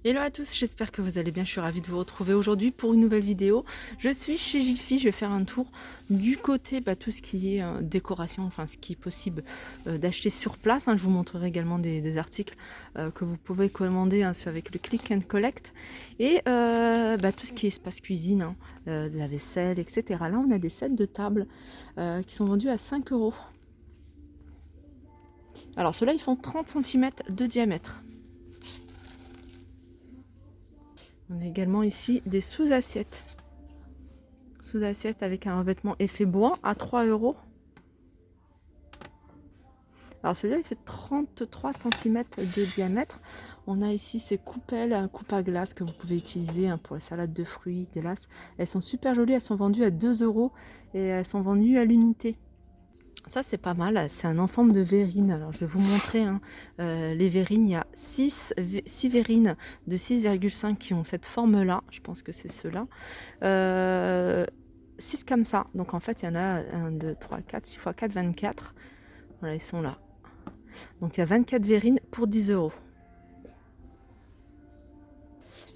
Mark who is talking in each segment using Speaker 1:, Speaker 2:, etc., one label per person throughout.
Speaker 1: Hello à tous, j'espère que vous allez bien, je suis ravie de vous retrouver aujourd'hui pour une nouvelle vidéo. Je suis chez Jiffy, je vais faire un tour du côté, tout ce qui est décoration, enfin ce qui est possible d'acheter sur place. Je vous montrerai également des articles que vous pouvez commander avec le Click and Collect. Et tout ce qui est espace cuisine, de la vaisselle, etc. Là on a des sets de table qui sont vendus à 5 €. Alors ceux-là ils font 30 cm de diamètre. On a également ici des sous-assiettes. Sous-assiette avec un revêtement effet bois à 3 €. Alors celui-là il fait 33 cm de diamètre. On a ici ces coupelles, coupe à glace que vous pouvez utiliser pour la salade de fruits, glace. Elles sont super jolies, elles sont vendues à 2 € et elles sont vendues à l'unité. Ça c'est pas mal, c'est un ensemble de verrines. Alors je vais vous montrer les verrines. Il y a 6 verrines de 6,5 qui ont cette forme là, je pense que c'est ceux-là. 6 comme ça, donc en fait il y en a 1, 2, 3, 4, 6 x 4, 24. Voilà, ils sont là. Donc il y a 24 verrines pour 10 €.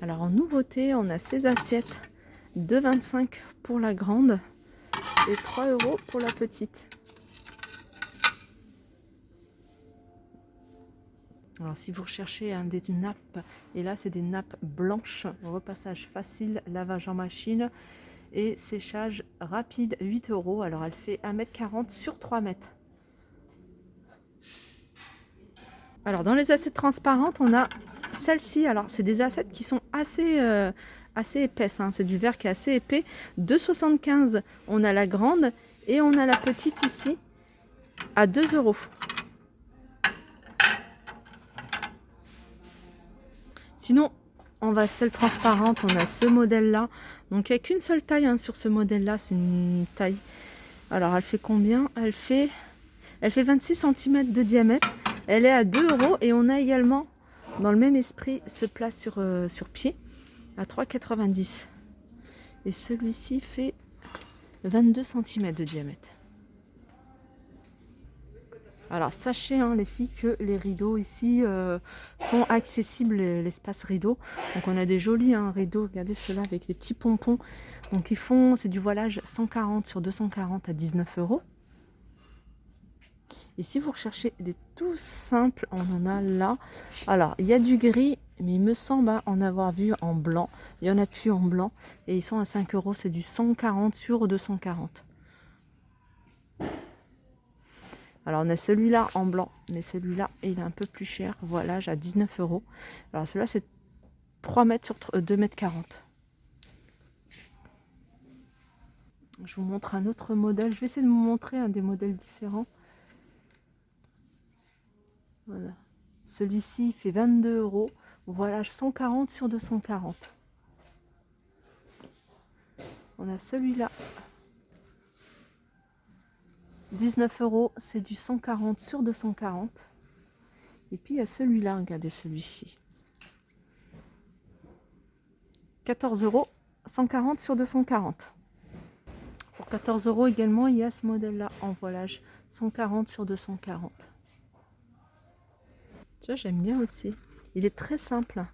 Speaker 1: Alors en nouveauté, on a ces assiettes de 25 pour la grande et 3 € pour la petite. Alors si vous recherchez des nappes, et là c'est des nappes blanches, repassage facile, lavage en machine et séchage rapide, 8 €. Alors elle fait 1,40 m sur 3 mètres. Alors dans les assiettes transparentes, on a celle-ci. Alors c'est des assiettes qui sont assez épaisses, c'est du verre qui est assez épais. 2,75 €, on a la grande et on a la petite ici à 2 €. Sinon, en vaisselle transparente, on a ce modèle-là. Donc, il n'y a qu'une seule taille sur ce modèle-là. C'est une taille. Alors, elle fait combien? Elle fait 26 cm de diamètre. Elle est à 2 €. Et on a également, dans le même esprit, ce plat sur pied à 3,90 €. Et celui-ci fait 22 cm de diamètre. Alors sachez les filles que les rideaux ici sont accessibles, l'espace rideau. Donc on a des jolis rideaux, regardez ceux-là avec les petits pompons. Donc c'est du voilage 140 sur 240 à 19 €. Et si vous recherchez des tout simples, on en a là. Alors il y a du gris, mais il me semble en avoir vu en blanc. Il y en a plus en blanc et ils sont à 5 €, c'est du 140 sur 240. Alors on a celui-là en blanc, mais celui-là il est un peu plus cher. Voilà, j'ai à 19 €. Alors celui-là c'est 3 mètres sur 2,40 m. Je vous montre un autre modèle. Je vais essayer de vous montrer des modèles différents. Voilà. Celui-ci fait 22 €. Voilà, 140 sur 240. On a celui-là. 19 €, c'est du 140 sur 240. Et puis il y a celui-là, regardez celui-ci. 14 €, 140 sur 240. Pour 14 € également, il y a ce modèle-là en voilage, 140 sur 240. Tu vois, j'aime bien aussi. Il est très simple.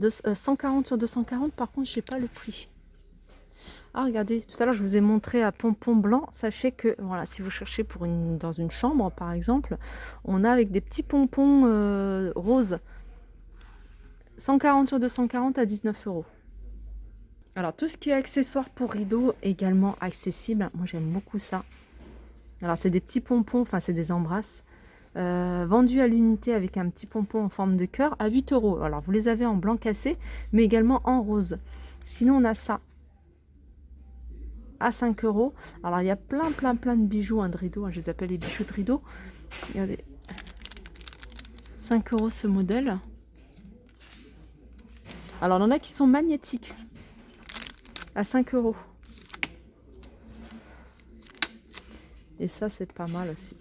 Speaker 1: 140 sur 240, par contre, je sais pas le prix. Ah, regardez, tout à l'heure, je vous ai montré à pompon blanc. Sachez que, voilà, si vous cherchez dans une chambre, par exemple, on a avec des petits pompons roses. 140 sur 240 à 19 €. Alors, tout ce qui est accessoires pour rideaux, également accessible. Moi, j'aime beaucoup ça. Alors, c'est des petits pompons, enfin, c'est des embrasses. Vendus à l'unité avec un petit pompon en forme de cœur à 8 €. Alors, vous les avez en blanc cassé, mais également en rose. Sinon, on a ça à 5 €. Alors, il y a plein de bijoux de rideaux. Je les appelle les bijoux de rideau. Regardez. 5 € ce modèle. Alors, il y en a qui sont magnétiques à 5 €. Et ça, c'est pas mal aussi.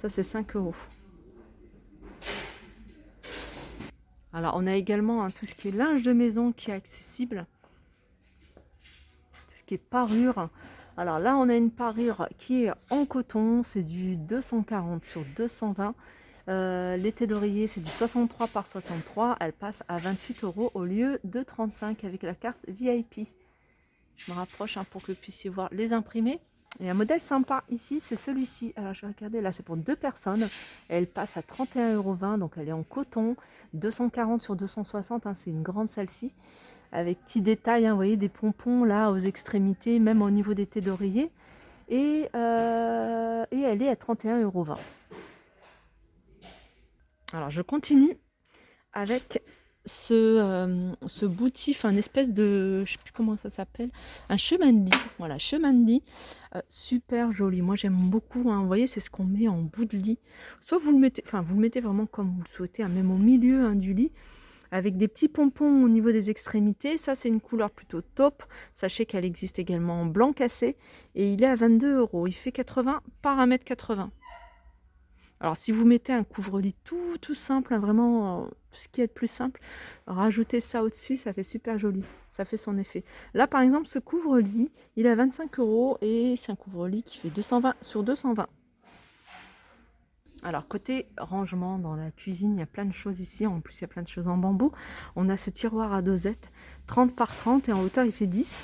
Speaker 1: Ça, c'est 5 €. Alors, on a également tout ce qui est linge de maison qui est accessible. Tout ce qui est parure. Alors là, on a une parure qui est en coton. C'est du 240 sur 220. Les thés d'oreiller, c'est du 63 par 63. Elle passe à 28 € au lieu de 35 avec la carte VIP. Je me rapproche pour que vous puissiez voir les imprimés. Et un modèle sympa ici, c'est celui-ci. Alors je vais regarder, là c'est pour 2 personnes. Elle passe à 31,20 €, donc elle est en coton. 240 sur 260, hein, c'est une grande celle-ci. Avec petits détails, hein, vous voyez, des pompons là aux extrémités, même au niveau des thés d'oreiller. Et elle est à 31,20 €. Alors je continue avec ce boutif, un espèce de, je sais plus comment ça s'appelle, un chemin de lit. Voilà, chemin de lit, super joli. Moi j'aime beaucoup, hein. Vous voyez, c'est ce qu'on met en bout de lit. Soit vous le mettez, enfin vous le mettez vraiment comme vous le souhaitez, hein, même au milieu, hein, du lit, avec des petits pompons au niveau des extrémités. Ça c'est une couleur plutôt taupe. Sachez qu'elle existe également en blanc cassé et il est à 22 €. Il fait 80 par 1,80 m. Alors, si vous mettez un couvre-lit tout simple, hein, vraiment tout ce qui est le plus simple, rajoutez ça au-dessus, ça fait super joli, ça fait son effet. Là, par exemple, ce couvre-lit, il est à 25 € et c'est un couvre-lit qui fait 220 sur 220. Alors, côté rangement dans la cuisine, il y a plein de choses ici. En plus, il y a plein de choses en bambou. On a ce tiroir à dosette, 30 par 30 et en hauteur, il fait 10.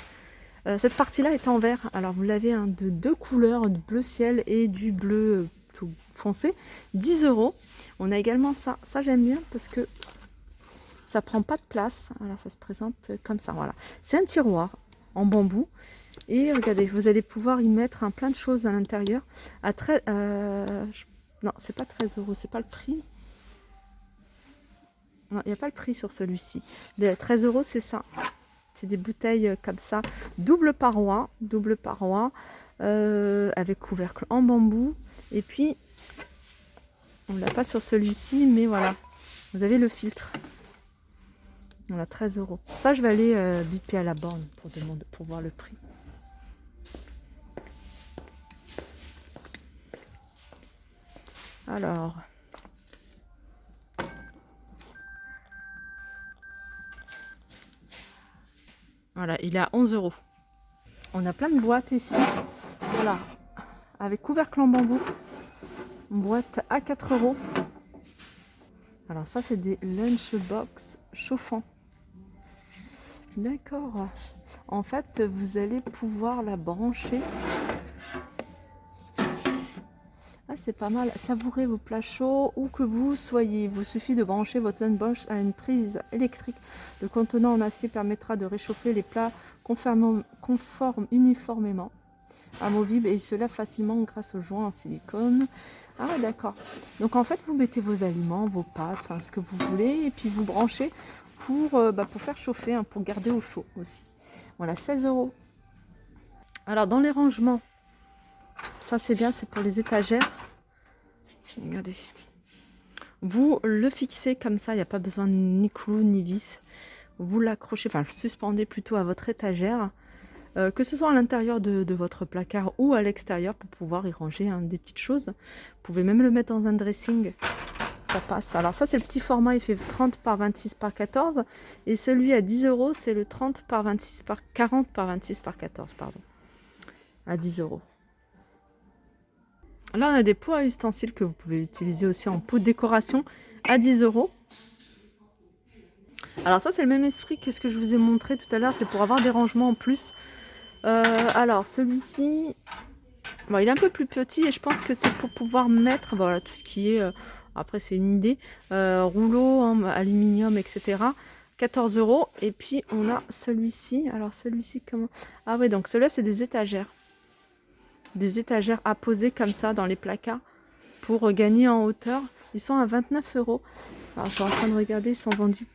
Speaker 1: Cette partie-là est en verre. Alors, vous l'avez, hein, de 2 couleurs, du bleu ciel et du bleu tout foncé, 10 €. On a également ça. Ça, j'aime bien parce que ça prend pas de place. Alors, ça se présente comme ça. Voilà. C'est un tiroir en bambou. Et regardez, vous allez pouvoir y mettre, hein, plein de choses à l'intérieur. Non, c'est pas 13 €, c'est pas le prix. Non, il n'y a pas le prix sur celui-ci. Les 13 €, c'est ça. C'est des bouteilles comme ça, double paroi, avec couvercle en bambou. Et puis, on ne l'a pas sur celui-ci, mais voilà, vous avez le filtre. On a 13 €. Ça, je vais aller biper à la borne pour voir le prix. Alors, voilà, il est à 11 €. On a plein de boîtes ici. Voilà, avec couvercle en bambou. Boîte à 4 €. Alors ça, c'est des lunchbox chauffants. D'accord. En fait, vous allez pouvoir la brancher. Ah, c'est pas mal. Savourez vos plats chauds où que vous soyez. Il vous suffit de brancher votre lunchbox à une prise électrique. Le contenant en acier permettra de réchauffer les plats uniformément, amovible, et il se lève facilement grâce aux joints en silicone. Ah, d'accord. Donc en fait, vous mettez vos aliments, vos pâtes, enfin ce que vous voulez, et puis vous branchez pour faire chauffer, hein, pour garder au chaud aussi. Voilà, 16 €. Alors dans les rangements, ça c'est bien, c'est pour les étagères. Regardez. Vous le fixez comme ça, il n'y a pas besoin ni clou ni vis. Vous l'accrochez, enfin le suspendez plutôt à votre étagère. Que ce soit à l'intérieur de votre placard ou à l'extérieur pour pouvoir y ranger, hein, des petites choses. Vous pouvez même le mettre dans un dressing, ça passe. Alors ça, c'est le petit format, il fait 30 par 26 par 14. Et celui à 10 €, c'est le 30 par 26 par 40 par 26 par 14, pardon. À 10 €. Là, on a des pots à ustensiles que vous pouvez utiliser aussi en pot de décoration à 10 €. Alors ça, c'est le même esprit que ce que je vous ai montré tout à l'heure, c'est pour avoir des rangements en plus. Alors celui-ci, bon, il est un peu plus petit et je pense que c'est pour pouvoir mettre, voilà, tout ce qui est, après c'est une idée, rouleau, hein, aluminium, etc. 14 €. Et puis on a celui-ci. Alors celui-ci, comment? Ah ouais, donc celui-là, c'est des étagères. Des étagères à poser comme ça dans les placards pour gagner en hauteur. Ils sont à 29 €. Alors je suis en train de regarder, ils sont vendus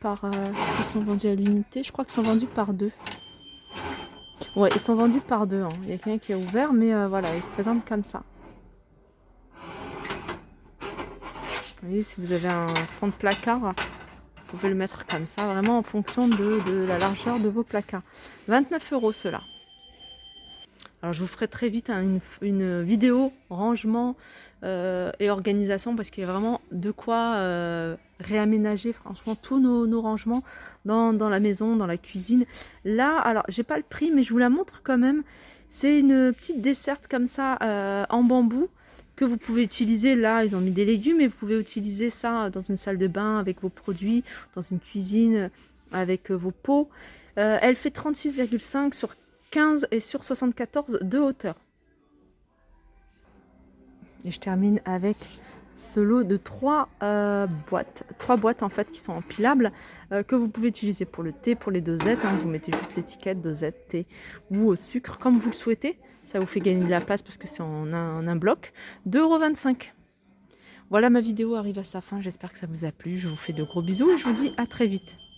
Speaker 1: s'ils sont vendus à l'unité, je crois qu'ils sont vendus par 2. Ouais, ils sont vendus par 2, hein. Il y a quelqu'un qui est ouvert, mais voilà, ils se présentent comme ça. Vous voyez, si vous avez un fond de placard, vous pouvez le mettre comme ça, vraiment en fonction de la largeur de vos placards. 29 € ceux-là. Alors je vous ferai très vite, hein, une vidéo rangement et organisation, parce qu'il y a vraiment de quoi réaménager franchement tous nos rangements dans la maison, dans la cuisine. Là, alors j'ai pas le prix, mais je vous la montre quand même. C'est une petite desserte comme ça en bambou que vous pouvez utiliser. Là, ils ont mis des légumes, mais vous pouvez utiliser ça dans une salle de bain avec vos produits, dans une cuisine avec vos pots. Elle fait 36,5 sur 15 et sur 74 de hauteur. Et je termine avec ce lot de 3 boîtes. 3 boîtes en fait qui sont empilables que vous pouvez utiliser pour le thé, pour les dosettes. Hein. Vous mettez juste l'étiquette dosette, thé ou au sucre comme vous le souhaitez. Ça vous fait gagner de la place parce que c'est en un bloc. 2,25 €. Voilà, ma vidéo arrive à sa fin. J'espère que ça vous a plu. Je vous fais de gros bisous et je vous dis à très vite.